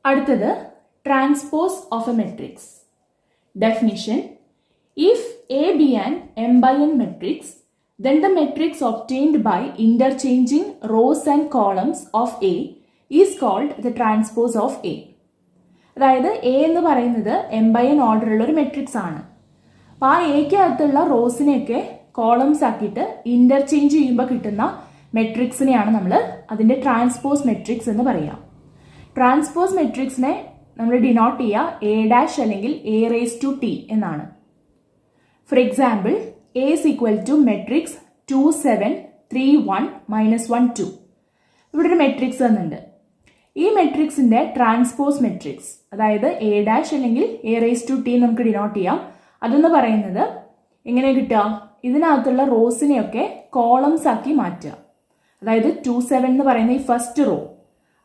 അടുത്തത് transpose of A matrix. Definition: if A be an m by n matrix, then the matrix obtained by interchanging rows and columns of A is called the transpose of A. അതായത് A എന്ന് പറയുന്നത് m by n ഓർഡറുള്ള ഒരു matrix ആണ്. അപ്പോൾ ആ എക്കകത്തുള്ള റോസിനെയൊക്കെ columns ആക്കിയിട്ട് interchange ചെയ്യുമ്പോൾ കിട്ടുന്ന മെട്രിക്സിനെയാണ് നമ്മൾ അതിൻ്റെ ട്രാൻസ്പോസ് മെട്രിക്സ് എന്ന് പറയുക. ട്രാൻസ്പോസ് മെട്രിക്സിനെ നമ്മൾ ഡിനോട്ട് ചെയ്യുക എ ഡാഷ് അല്ലെങ്കിൽ എ റേസ് ടു ടി എന്നാണ്. For example, A is equal to matrix 2 7 3 1 -1 2. ഇവിടെ ഒരു മെട്രിക്സ് തന്നിട്ടുണ്ട്. ഈ മെട്രിക്സിന്റെ ട്രാൻസ്പോസ് മെട്രിക്സ്, അതായത് എ ഡാഷ് അല്ലെങ്കിൽ എ റേസ് ടു ടി നമുക്ക് ഡിനോട്ട് ചെയ്യാം. അതെന്ന് പറയുന്നത് എങ്ങനെ കിട്ടുക? ഇതിനകത്തുള്ള റോസിനെയൊക്കെ കോളംസ് ആക്കി മാറ്റുക. അതായത് 2 7 എന്ന് പറയുന്ന ഈ ഫസ്റ്റ് റോ,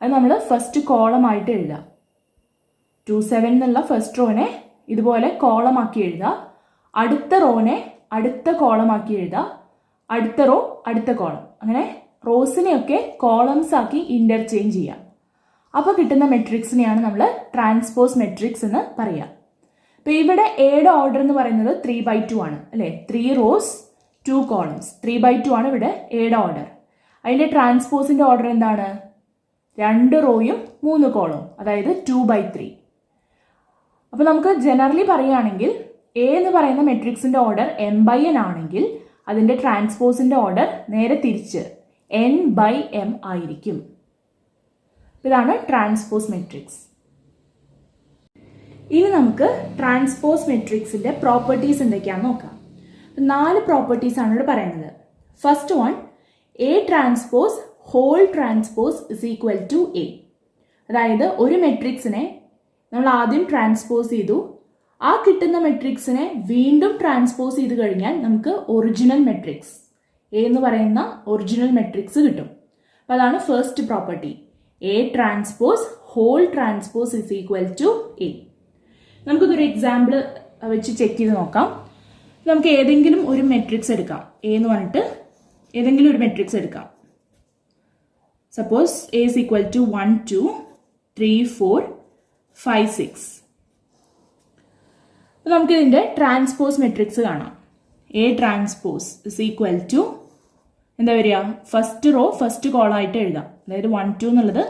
അത് നമ്മൾ ഫസ്റ്റ് കോളം ആയിട്ട് എഴുതുക. 2 7 എന്നുള്ള ഫസ്റ്റ് റോനെ ഇതുപോലെ കോളം ആക്കി എഴുതുക. അടുത്ത റോനെ അടുത്ത കോളം ആക്കി എഴുതുക. അടുത്ത റോ അടുത്ത കോളം, അങ്ങനെ റോസിനെയൊക്കെ കോളംസ് ആക്കി ഇന്റർചേഞ്ച് ചെയ്യുക. അപ്പോൾ കിട്ടുന്ന മെട്രിക്സിനെയാണ് നമ്മൾ ട്രാൻസ്പോസ് മെട്രിക്സ് എന്ന് പറയുക. അപ്പോൾ ഇവിടെ എയുടെ ഓർഡർ എന്ന് പറയുന്നത് 3/2 ആണ് അല്ലേ? 3 റോസ് 2 കോളംസ്, 3/2 ആണ് ഇവിടെ എയുടെ ഓർഡർ. അതിൻ്റെ ട്രാൻസ്പോസിന്റെ ഓർഡർ എന്താണ്? 2 റോയും 3 കോളവും, അതായത് 2/3. അപ്പോൾ നമുക്ക് ജനറലി പറയുകയാണെങ്കിൽ എ എന്ന് പറയുന്ന മെട്രിക്സിന്റെ ഓർഡർ m by n ആണെങ്കിൽ അതിന്റെ ട്രാൻസ്പോസിന്റെ ഓർഡർ നേരെ തിരിച്ച് n by m ആയിരിക്കും. ഇതാണ് ട്രാൻസ്പോസ് മെട്രിക്സ്. ഇനി നമുക്ക് ട്രാൻസ്പോസ് മെട്രിക്സിന്റെ പ്രോപ്പർട്ടീസ് എന്തൊക്കെയാണെന്ന് നോക്കാം. 4 പ്രോപ്പർട്ടീസ് ആണ് ഇവിടെ പറയുന്നത്. First one, A transpose whole transpose is equal to A. അതായത് ഒരു മെട്രിക്സിനെ നമ്മൾ ആദ്യം ട്രാൻസ്പോസ് ചെയ്തു, ആ കിട്ടുന്ന മെട്രിക്സിനെ വീണ്ടും ട്രാൻസ്പോസ് ചെയ്ത് കഴിഞ്ഞാൽ നമുക്ക് ഒറിജിനൽ മെട്രിക്സ് എ എന്ന് പറയുന്ന ഒറിജിനൽ മെട്രിക്സ് കിട്ടും. അപ്പം അതാണ് first property, A transpose whole transpose is equal to A. നമുക്കിതൊരു എക്സാമ്പിൾ വെച്ച് ചെക്ക് ചെയ്ത് നോക്കാം. നമുക്ക് ഏതെങ്കിലും ഒരു മെട്രിക്സ് എടുക്കാം. എ എന്ന് പറഞ്ഞിട്ട് ഏതെങ്കിലും ഒരു മെട്രിക്സ് എടുക്കാം. Suppose A is equal to 1 2 3 4 5 6. നമുക്ക് ഇതിന്റെ ട്രാൻസ്പോസ് മെട്രിക്സ് കാണാം. A transpose is equal to എന്താ വരിക? ഫസ്റ്റ് റോ ഫസ്റ്റ് കോളം ആയിട്ട് എഴുതാം. അതായത് 1 2 എന്നുള്ളത്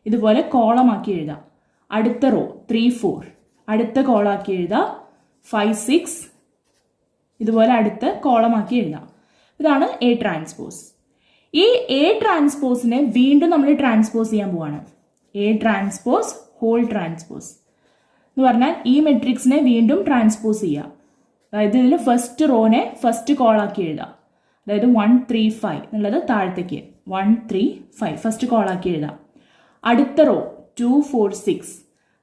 ഇതുപോലെ കോളം ആക്കി എഴുതാം. അടുത്ത റോ 3 4 അടുത്ത കോളം ആക്കി എഴുതാം. 5 6 ഇതുപോലെ അടുത്ത കോളം ആക്കി എഴുതാം. ഇതാണ് എ ട്രാൻസ്പോസ്. ഈ എ ട്രാൻസ്പോസിനെ വീണ്ടും നമ്മൾ ട്രാൻസ്പോസ് ചെയ്യാൻ പോവാണ്. എ ട്രാൻസ്പോസ് ഹോൾ ട്രാൻസ്പോസ് എന്ന് പറഞ്ഞാൽ ഈ മെട്രിക്സിനെ വീണ്ടും ട്രാൻസ്പോസ് ചെയ്യുക. അതായത് ഇതിൽ ഫസ്റ്റ് റോനെ ഫസ്റ്റ് കോളാക്കി എഴുതാം. അതായത് 1 3 5 എന്നുള്ളത് താഴത്തേക്ക് 1 3 5 ഫസ്റ്റ് കോളാക്കി എഴുതാം. അടുത്ത റോ 2 4 6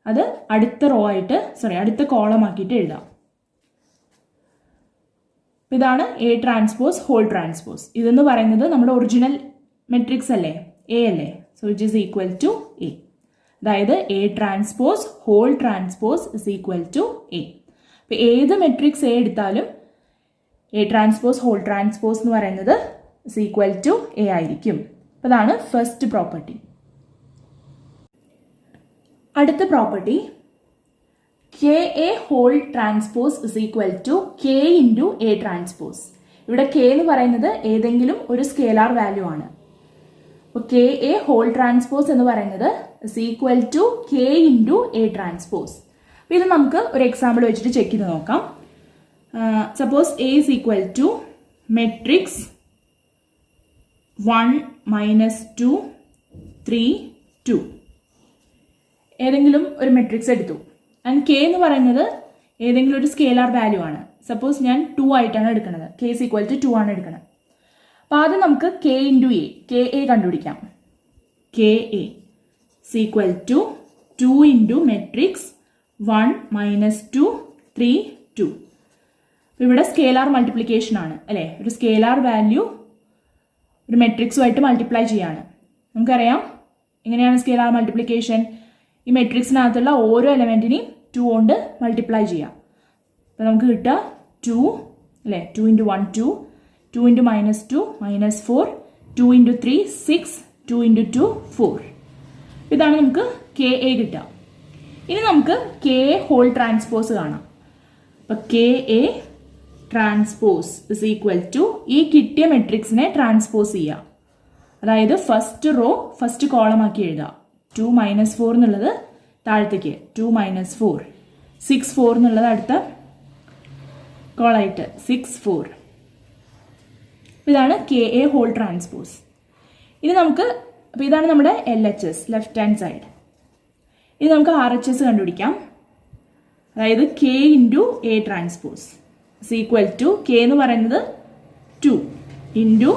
അത് അടുത്ത റോ ആയിട്ട് അടുത്ത കോളം ആക്കിയിട്ട് എഴുതാം. ഇതാണ് എ ട്രാൻസ്പോസ് ഹോൾ ട്രാൻസ്പോസ്. ഇതെന്ന് പറയുന്നത് നമ്മുടെ ഒറിജിനൽ മെട്രിക്സ് അല്ലേ, എ അല്ലേ? So it is equal to A. അതായത് A transpose whole transpose is equal to A. അപ്പോൾ ഏത് മെട്രിക്സ് എ എടുത്താലും എ ട്രാൻസ്പോസ് ഹോൾ ട്രാൻസ്പോസ് എന്ന് പറയുന്നത് ഇസ് ഈക്വൽ ടു എ ആയിരിക്കും. അപ്പോൾ അതാണ് ഫസ്റ്റ് പ്രോപ്പർട്ടി. അടുത്ത property, K A whole transpose is equal to K into A transpose. ഇവിടെ കെ എന്ന് പറയുന്നത് ഏതെങ്കിലും ഒരു സ്കേലാർ വാല്യൂ ആണ്. അപ്പോൾ കെ എ ഹോൾ ട്രാൻസ്പോസ് എന്ന് പറയുന്നത് is equal to K into A transpose. അപ്പോൾ ഇത് നമുക്ക് ഒരു എക്സാമ്പിൾ വെച്ചിട്ട് ചെക്ക് ചെയ്ത് നോക്കാം. Suppose A is equal to matrix 1 -2 3 2. ഏതെങ്കിലും ഒരു മെട്രിക്സ് എടുത്തു. ആൻഡ് കെ എന്ന് പറയുന്നത് ഏതെങ്കിലും ഒരു സ്കേലാർ വാല്യൂ ആണ്. സപ്പോസ് ഞാൻ 2 ആയിട്ടാണ് എടുക്കുന്നത്. കെ ഇസ് ഈക്വൽ ടു 2 ആണ് എടുക്കുന്നത്. അപ്പോൾ ആദ്യം നമുക്ക് K into A, K A കണ്ടുപിടിക്കാം. K A is equal to 2 into matrix 1 -2 3 2. ഇവിടെ സ്കേലാർ മൾട്ടിപ്ലിക്കേഷൻ ആണ് അല്ലേ? ഒരു സ്കേലാർ വാല്യൂ ഒരു മെട്രിക്സുമായിട്ട് മൾട്ടിപ്ലൈ ചെയ്യാണ്. നമുക്കറിയാം എങ്ങനെയാണ് സ്കേലാർ മൾട്ടിപ്ലിക്കേഷൻ. ഈ മെട്രിക്സിനകത്തുള്ള ഓരോ എലമെന്റിനെയും 2 കൊണ്ട് മൾട്ടിപ്ലൈ ചെയ്യാം. അപ്പോൾ നമുക്ക് കിട്ടുക 2 അല്ലേ? 2 ഇൻറ്റു 1 2, 2 ഇൻറ്റു -2 -4, 2 ഇൻറ്റു 3 6, 2 ഇൻറ്റു 2 4. ഇതാണ് നമുക്ക് കെ എ കിട്ടുക. ഇനി നമുക്ക് കെ എ ഹോൾ ട്രാൻസ്പോസ് കാണാം. അപ്പൊ K A transpose is equal to ഈ കിട്ടിയ മെട്രിക്സിനെ ട്രാൻസ്പോസ് ചെയ്യുക. അതായത് ഫസ്റ്റ് റോ ഫസ്റ്റ് കോളം ആക്കി എഴുതുക. 2 - 4 എന്നുള്ളത് താഴത്തേക്ക് 2 - 4, 6 4 എന്നുള്ളത് അടുത്ത കോളായിട്ട് 6 4. ഇതാണ് കെ എ ഹോൾ ട്രാൻസ്പോസ്. ഇത് നമുക്ക് ഇതാണ് നമ്മുടെ LHS ലെഫ്റ്റ് ഹാൻഡ് സൈഡ്. ഇനി നമുക്ക് RHS കണ്ടുപിടിക്കാം. അതായത് K into A transpose is equal to K എന്ന് പറയുന്നത് 2 ഇൻറ്റു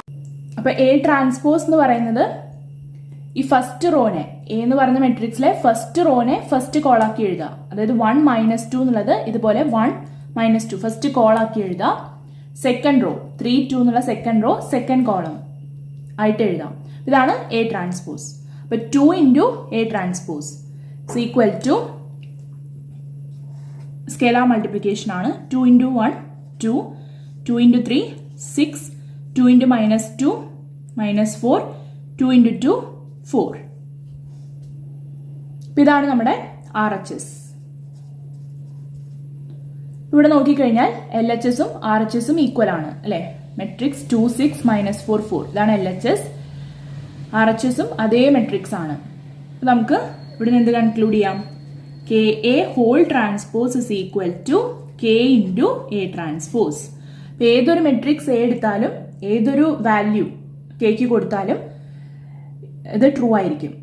അപ്പൊ എ ട്രാൻസ്പോസ് എന്ന് പറയുന്നത് ഈ ഫസ്റ്റ് റോനെ എ എന്ന് പറയുന്ന മെട്രിക്സിലെ ഫസ്റ്റ് റോനെ ഫസ്റ്റ് കോളാക്കി എഴുതുക. അതായത് 1 - 2 എന്നുള്ളത് ഇതുപോലെ 1 - 2 ഫസ്റ്റ് കോളാക്കി എഴുതുക. സെക്കൻഡ് റോ 3 2 എന്നുള്ള സെക്കൻഡ് റോ സെക്കൻഡ് കോളം ആയിട്ട് എഴുതാം. ഇതാണ് എ ട്രാൻസ്പോസ്. അപ്പൊ 2 into A transpose is equal to scalar multiplication ആണ്. 2 ഇൻറ്റു 1 2, 2 ഇൻറ്റു 3 6, 2 ഇൻറ്റു -2 -4, 2 ഇൻറ്റു 2 4. ഇതാണ് നമ്മുടെ RHS. ഇവിടെ നോക്കിക്കഴിഞ്ഞാൽ LHSഉം RHSഉം ഈക്വൽ ആണ് അല്ലെ. മെട്രിക്സ് 2 6 -4 4 ഇതാണ് LHS. RHSഉം അതേ മെട്രിക്സ് ആണ്. നമുക്ക് ഇവിടെ നിന്ന് എന്ത് കൺക്ലൂഡ് ചെയ്യാം? K A whole transpose is equal to K into A transpose. ഏതൊരു മെട്രിക്സ് എ എടുത്താലും ഏതൊരു വാല്യൂ കെക്ക് കൊടുത്താലും ഇത് ട്രൂ ആയിരിക്കും.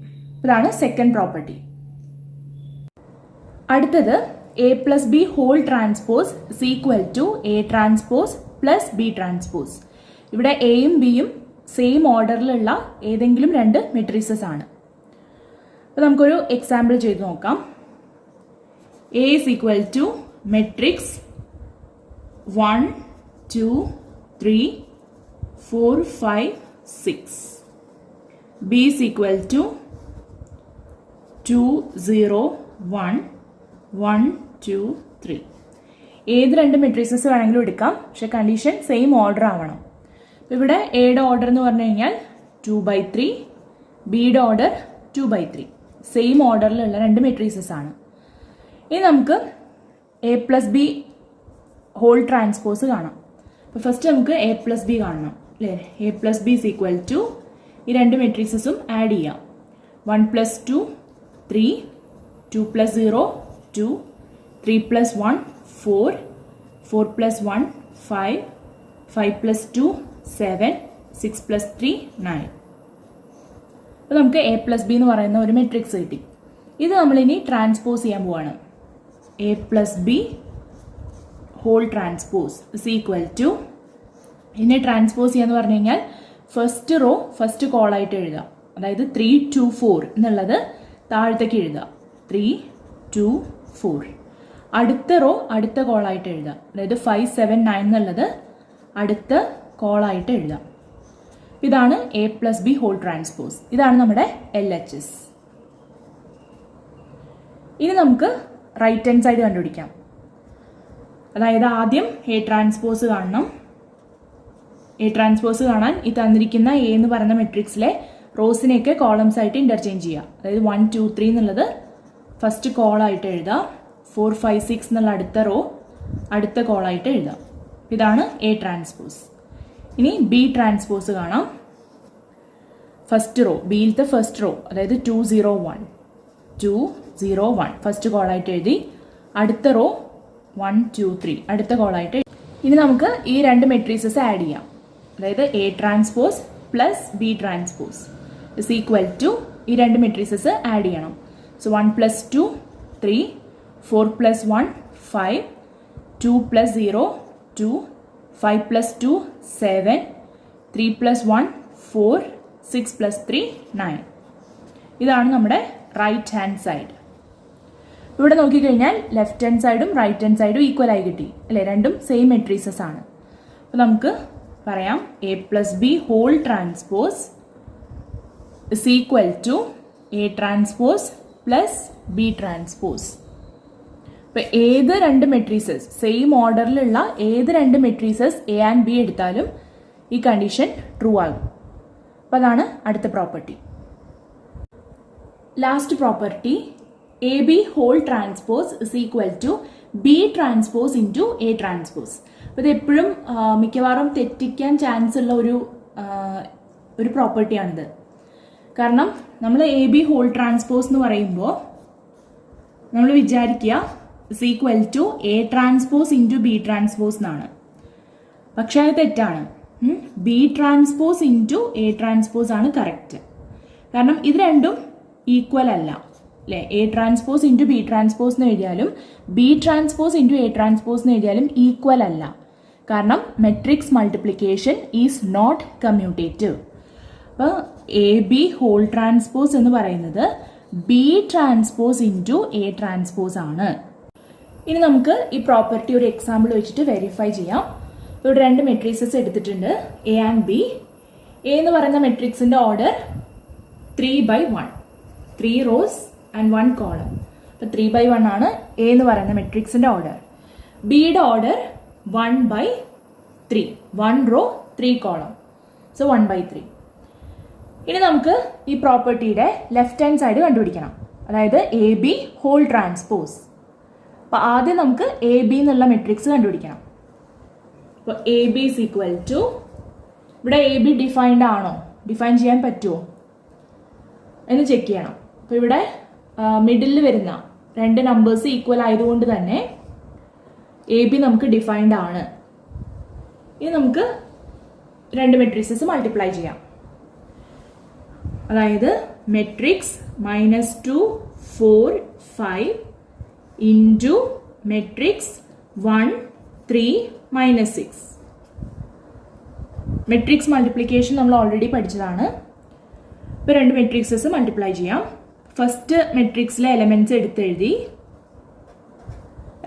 ഇതാണ് സെക്കൻഡ് പ്രോപ്പർട്ടി. അടുത്തത് A plus B whole transpose is equal to A transpose plus B transpose. ഇവിടെ എയും ബിയും സെയിം ഓർഡറിലുള്ള ഏതെങ്കിലും രണ്ട് മെട്രിക്സസ് ആണ്. അപ്പോൾ നമുക്കൊരു എക്സാമ്പിൾ ചെയ്ത് നോക്കാം. A is equal to matrix 1 2 3 4 5 6. B is equal to 2 0 1 1 2 3. ഏത് രണ്ട് മെട്രിക്സസ് വേണമെങ്കിലും എടുക്കാം, പക്ഷെ കണ്ടീഷൻ സെയിം ഓർഡർ ആവണം. ഇവിടെ എയുടെ ഓർഡർ എന്ന് പറഞ്ഞു കഴിഞ്ഞാൽ 2/3, ബിയുടെ ഓർഡർ 2/3. സെയിം ഓർഡറിലുള്ള രണ്ട് മെട്രിക്സസ് ആണ്. ഇനി നമുക്ക് A plus B whole transpose കാണാം. അപ്പോൾ ഫസ്റ്റ് നമുക്ക് എ പ്ലസ് ബി കാണണം അല്ലേ. A plus B is equal to ഈ രണ്ട് മെട്രിക്സസും ആഡ് ചെയ്യാം. 1 + 2 3, 2 + 0 2, 3 + 1 4, 4 + 1 5, 5 + 2 7, 6 + 3 9. അപ്പോൾ നമുക്ക് എ പ്ലസ് ബി എന്ന് പറയുന്ന ഒരു മെട്രിക്സ് കിട്ടി. ഇത് നമ്മളിനി ട്രാൻസ്പോസ് ചെയ്യാൻ പോവാണ്. A plus B whole transpose is equal to ഇതിനെ ട്രാൻസ്പോസ് ചെയ്യാന്ന് പറഞ്ഞു കഴിഞ്ഞാൽ ഫസ്റ്റ് റോ ഫസ്റ്റ് കോളായിട്ട് എഴുതുക. അതായത് 3 2 4 എന്നുള്ളത് താഴത്തേക്ക് എഴുതുക. 3 2 4. അടുത്ത റോ അടുത്ത കോളായിട്ട് എഴുതുക. അതായത് 5 7 9 എന്നുള്ളത് അടുത്ത കോളായിട്ട് എഴുതാം. ഇതാണ് A plus B whole transpose. ഇതാണ് നമ്മുടെ LHS. ഇനി നമുക്ക് റൈറ്റ് ഹാൻഡ് സൈഡ് കണ്ടുപിടിക്കാം. അതായത് ആദ്യം എ ട്രാൻസ്പോസ് കാണണം. എ ട്രാൻസ്പോസ് കാണാൻ ഈ തന്നിരിക്കുന്ന എ എന്ന് പറയുന്ന മെട്രിക്സിലെ റോസിനെയൊക്കെ കോളംസ് ആയിട്ട് ഇന്റർചേഞ്ച് ചെയ്യുക. അതായത് 1 2 3 എന്നുള്ളത് ഫസ്റ്റ് കോളായിട്ട് എഴുതാം. 4 5 6 എന്നുള്ള അടുത്ത റോ അടുത്ത കോളായിട്ട് എഴുതാം. ഇതാണ് എ ട്രാൻസ്പോസ്. ഇനി ബി ട്രാൻസ്പോസ് കാണാം. ഫസ്റ്റ് റോ ബിയിലത്തെ ഫസ്റ്റ് റോ അതായത് 2 0 1 2 0 1 ഫസ്റ്റ് കോളായിട്ട് എഴുതി. അടുത്ത റോ 1 2 3 അടുത്ത കോളായിട്ട്. ഇനി നമുക്ക് ഈ രണ്ട് മെട്രിക്സസ് ആഡ് ചെയ്യാം. അതായത് A transpose plus B transpose is equal to ഈ രണ്ട് മെട്രിക്സസ് ആഡ് ചെയ്യണം. സോ 1 + 2 3, 4 + 1 5, 2 + 0 2, 5 + 2 7, 3 + 1 4, 6 + 3 9. ഇതാണ് നമ്മുടെ റൈറ്റ് ഹാൻഡ് സൈഡ്. ഇവിടെ നോക്കിക്കഴിഞ്ഞാൽ ലെഫ്റ്റ് ഹാൻഡ് സൈഡും റൈറ്റ് ഹാൻഡ് സൈഡും ഈക്വൽ ആയി കിട്ടി അല്ലേ. രണ്ടും സെയിം മെട്രിക്സസ് ആണ്. അപ്പോൾ നമുക്ക് പറയാം A plus B whole transpose is equal to A transpose plus B transpose. ഇപ്പൊ ഏത് രണ്ട് മെട്രിസസ് സെയിം ഓർഡറിലുള്ള ഏത് രണ്ട് മെട്രിസസ് എ ആൻഡ് ബി എടുത്താലും ഈ കണ്ടീഷൻ ട്രൂ ആകും. അപ്പൊ അതാണ് അടുത്ത property. Last property A B whole transpose is equal to B transpose into A transpose. അപ്പോൾ ഇത് എപ്പോഴും മിക്കവാറും തെറ്റിക്കാൻ ചാൻസ് ഉള്ള ഒരു പ്രോപ്പർട്ടിയാണിത്. കാരണം നമ്മൾ എ ബി ഹോൾ ട്രാൻസ്പോസ് എന്ന് പറയുമ്പോൾ നമ്മൾ വിചാരിക്കുക is equal to A transpose into B transpose എന്നാണ്. പക്ഷെ അത് തെറ്റാണ്. B transpose into A transpose ആണ് കറക്റ്റ്. കാരണം ഇത് രണ്ടും ഈക്വൽ അല്ല അല്ലേ. A transpose into B transpose എന്ന് എഴുതിയാലും B transpose into A transpose എന്ന് എഴുതിയാലും ഈക്വൽ അല്ല. കാരണം matrix multiplication is not commutative. അപ്പോൾ എ ബി ഹോൾ ട്രാൻസ്പോസ് എന്ന് പറയുന്നത് B transpose into A transpose ആണ്. ഇനി നമുക്ക് ഈ പ്രോപ്പർട്ടി ഒരു എക്സാമ്പിൾ വെച്ചിട്ട് വെരിഫൈ ചെയ്യാം. ഇവിടെ രണ്ട് മെട്രിക്സസ് എടുത്തിട്ടുണ്ട്, എ ആൻഡ് ബി. എ എന്ന് പറയുന്ന മെട്രിക്സിന്റെ ഓർഡർ 3/1, 3 റോസ് ആൻഡ് 1 കോളം. അപ്പോൾ 3/1 ആണ് എ എന്ന് പറയുന്ന മെട്രിക്സിന്റെ ഓർഡർ. ബിയുടെ ഓർഡർ 1/3, 1 റോ 3 കോളം, സോ 1/3. ഇനി നമുക്ക് ഈ പ്രോപ്പർട്ടിയുടെ ലെഫ്റ്റ് ഹാൻഡ് സൈഡ് കണ്ടുപിടിക്കണം, അതായത് എ ബി ഹോൾ ട്രാൻസ്പോസ്. അപ്പോൾ ആദ്യം നമുക്ക് എ ബി എന്നുള്ള മെട്രിക്സ് കണ്ടുപിടിക്കണം. അപ്പോൾ A B is equal to, ഇവിടെ എ ബി ഡിഫൈൻഡ് ആണോ, ഡിഫൈൻ ചെയ്യാൻ പറ്റുമോ എന്ന് ചെക്ക് ചെയ്യണം. അപ്പോൾ ഇവിടെ മിഡിലിൽ വരുന്ന രണ്ട് നമ്പേഴ്സ് ഈക്വൽ ആയതുകൊണ്ട് തന്നെ എ ബി നമുക്ക് ഡിഫൈൻഡ് ആണ്. ഇനി നമുക്ക് രണ്ട് മെട്രിക്സസ് മൾട്ടിപ്ലൈ ചെയ്യാം. അതായത് matrix -2, 4, 5 into matrix 1, 3, -6. Matrix multiplication നമ്മൾ ഓൾറെഡി പഠിച്ചതാണ്. ഇപ്പോൾ രണ്ട് മെട്രിക്സസ് മൾട്ടിപ്ലൈ ചെയ്യാം. ഫസ്റ്റ് മെട്രിക്സിലെ എലമെന്റ്സ് എടുത്തെഴുതി,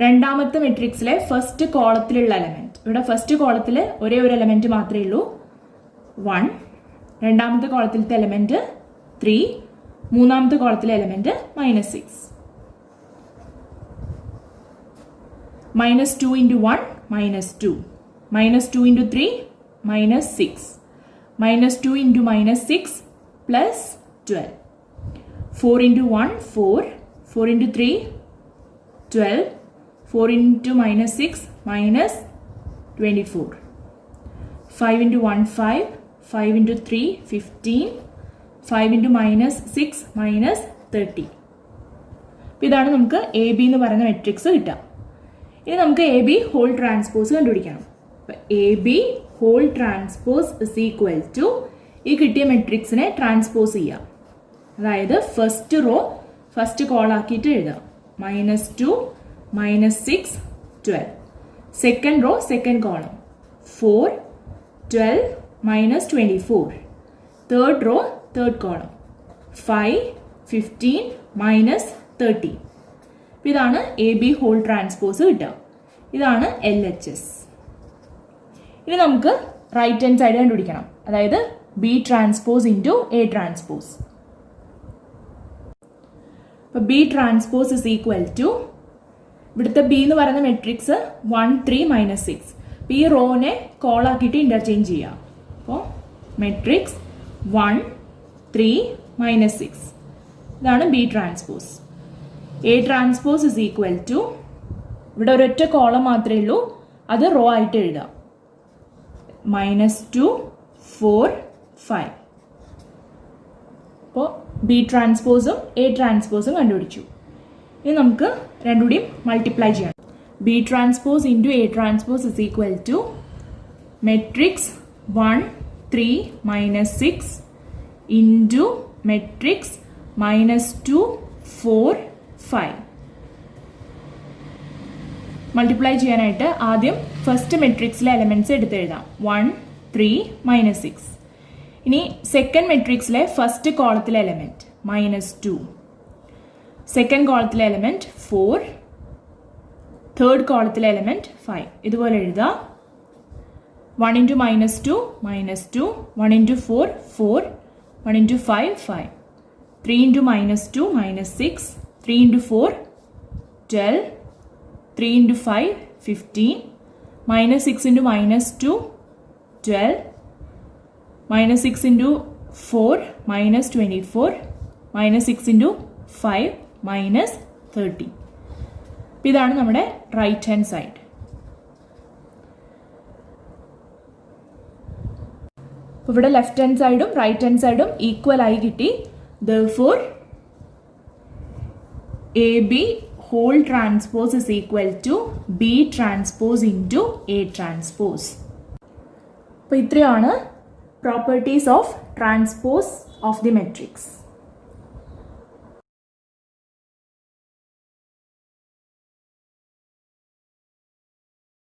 രണ്ടാമത്തെ മെട്രിക്സിലെ ഫസ്റ്റ് കോളത്തിലുള്ള എലമെന്റ്, ഇവിടെ ഫസ്റ്റ് കോളത്തിൽ ഒരേ ഒരു എലമെന്റ് മാത്രമേ ഉള്ളൂ 1, രണ്ടാമത്തെ കോളത്തിലത്തെ എലമെന്റ് 3, മൂന്നാമത്തെ കോളത്തിലെ element -6. -2 into 1 -2, -2 into 3 -6, -2 into -6 plus 12, 4 into 1 4, 4 into 3 12, 4 into -6 -24, 5 into 1 5, 5 into 3 15, 5 into -6 -30. ഇതാണ് നമുക്ക് എ ബി എന്ന് പറയുന്ന മെട്രിക്സ് കിട്ടുക. ഇനി നമുക്ക് എ ബി ഹോൾ ട്രാൻസ്പോസ് കണ്ടുപിടിക്കണം. A B whole transpose is equal to ഈ കിട്ടിയ മെട്രിക്സിനെ ട്രാൻസ്പോസ് ചെയ്യാം. അതായത് ഫസ്റ്റ് റോ ഫസ്റ്റ് കോൾ ആക്കിയിട്ട് എഴുതാം, -2 -6 12, second row second column 4 12 -24, third row third column 5 15 -30. ഇതാണ് എ ബി ഹോൾ ട്രാൻസ്പോസ് കിട്ടുക. ഇതാണ് LHS. ഇനി നമുക്ക് റൈറ്റ് ഹാൻഡ് സൈഡ് കണ്ടുപിടിക്കണം, അതായത് B transpose into A transpose. അപ്പോൾ B transpose is equal to, ഇവിടുത്തെ ബി എന്ന് പറയുന്ന മെട്രിക്സ് 1 3 -6. ഈ റോനെ കോൾ ആക്കിയിട്ട് ഇന്റർചേഞ്ച് ചെയ്യാം. അപ്പോൾ മെട്രിക്സ് 1 3 -6, ഇതാണ് B transpose. A transpose is equal to, ഇവിടെ ഒരൊറ്റ കോളം മാത്രമേ ഉള്ളൂ, അത് റോ ആയിട്ട് എഴുതാം, -2 4 5. അപ്പോൾ ബി ട്രാൻസ്പോസും എ ട്രാൻസ്പോസും കണ്ടുപിടിച്ചു. ഇനി നമുക്ക് രണ്ടുകൂടിയും മൾട്ടിപ്ലൈ ചെയ്യാം. B transpose into A transpose is equal to matrix 1 3 -6 into matrix -2 4 5. Multiply ചെയ്യാനായിട്ട് ആദ്യം ഫസ്റ്റ് മെട്രിക്സിലെ എലമെന്റ്സ് എടുത്തെഴുതാം, 1 3 -6. ഇനി സെക്കൻഡ് മെട്രിക്സിലെ ഫസ്റ്റ് കോളത്തിലെ എലമെന്റ് -2, സെക്കൻഡ് കോളത്തിലെ എലമെന്റ് 4, തേർഡ് കോളത്തിലെ എലമെന്റ് 5. ഇതുപോലെ എഴുതാം, 1 into -2 -2, 1 into 4 4, 1 into 5 5, 3 into -2 -6, 3 into 4 12, 3 into 5 15, -6 into -2 12, -6 into 4 -24, -6 into 5 minus 30. അപ്പം ഇതാണ് നമ്മുടെ റൈറ്റ് ഹാൻഡ് സൈഡ്. ഇവിടെ ലെഫ്റ്റ് ഹാൻഡ് സൈഡും റൈറ്റ് ഹാൻഡ് സൈഡും ഈക്വൽ ആയി കിട്ടി. Therefore, AB whole transpose is equal to B transpose into A transpose. അപ്പോൾ ഇത്രയാണ് properties of transpose of the matrix.